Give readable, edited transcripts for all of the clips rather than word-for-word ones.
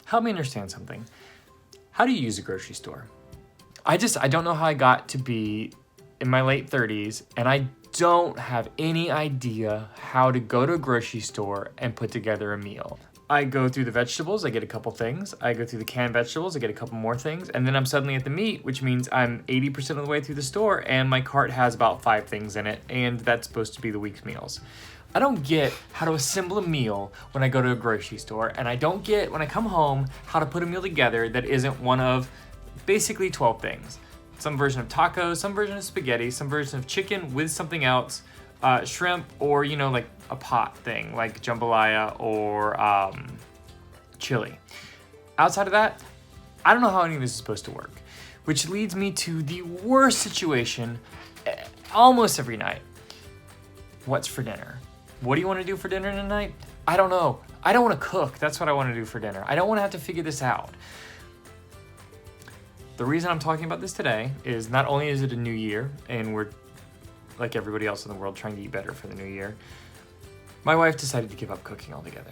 help me understand something. How do you use a grocery store? I don't know how I got to be in my late 30s, and I don't have any idea how to go to a grocery store and put together a meal. I go through the vegetables, I get a couple things. I go through the canned vegetables, I get a couple more things. And then I'm suddenly at the meat, which means I'm 80% of the way through the store and my cart has about 5 things in it. And that's supposed to be the week's meals. I don't get how to assemble a meal when I go to a grocery store. And I don't get, when I come home, how to put a meal together that isn't one of basically 12 things. Some version of tacos, some version of spaghetti, some version of chicken with something else, shrimp, or, you know, like a pot thing like jambalaya or chili. Outside of that, I don't know how any of this is supposed to work, which leads me to the worst situation almost every night. What's for dinner? What do you want to do for dinner tonight? I don't know. I don't want to cook. That's what I want to do for dinner. I don't want to have to figure this out. The reason I'm talking about this today is not only is it a new year and we're, like everybody else in the world, trying to eat better for the new year, my wife decided to give up cooking altogether.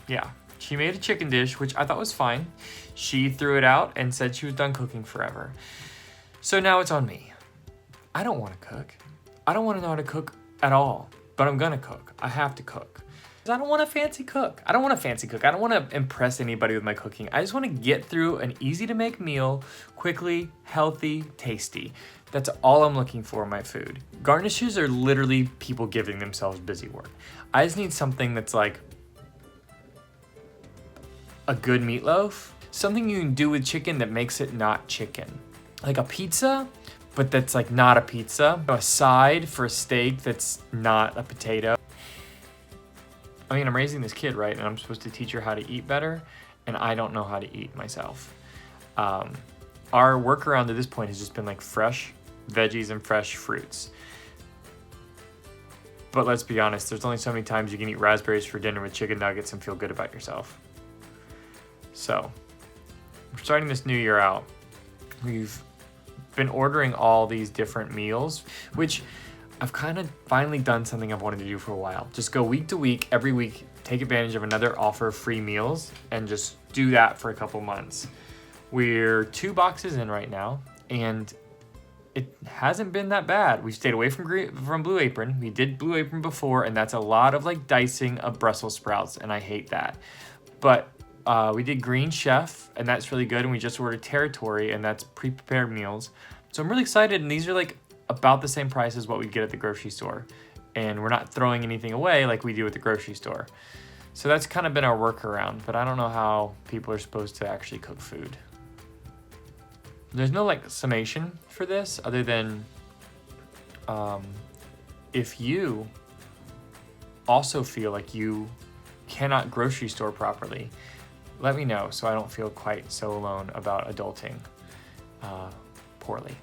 Yeah, she made a chicken dish, which I thought was fine. She threw it out and said she was done cooking forever. So now it's on me. I don't want to cook. I don't want to know how to cook at all, but I'm gonna cook. I have to cook. I don't want a fancy cook. I don't want to impress anybody with my cooking. I just want to get through an easy to make meal, quickly, healthy, tasty. That's all I'm looking for in my food. Garnishes are literally people giving themselves busy work. I just need something that's like a good meatloaf, something you can do with chicken that makes it not chicken. Like a pizza, but that's like not a pizza. A side for a steak that's not a potato. I mean, I'm raising this kid, right? And I'm supposed to teach her how to eat better, and I don't know how to eat myself. Our workaround to this point has just been like fresh veggies and fresh fruits. But let's be honest, there's only so many times you can eat raspberries for dinner with chicken nuggets and feel good about yourself. So, we're starting this new year out. We've been ordering all these different meals, which I've kind of finally done something I've wanted to do for a while. Just go week to week, every week, take advantage of another offer of free meals and just do that for a couple months. We're 2 boxes in right now, and it hasn't been that bad. We've stayed away from Blue Apron. We did Blue Apron before, and that's a lot of like dicing of Brussels sprouts, and I hate that. But we did Green Chef, and that's really good, and we just ordered Territory, and that's pre-prepared meals. So I'm really excited, and these are like about the same price as what we get at the grocery store. And we're not throwing anything away like we do at the grocery store. So that's kind of been our workaround, but I don't know how people are supposed to actually cook food. There's no like summation for this other than if you also feel like you cannot grocery store properly, let me know so I don't feel quite so alone about adulting poorly.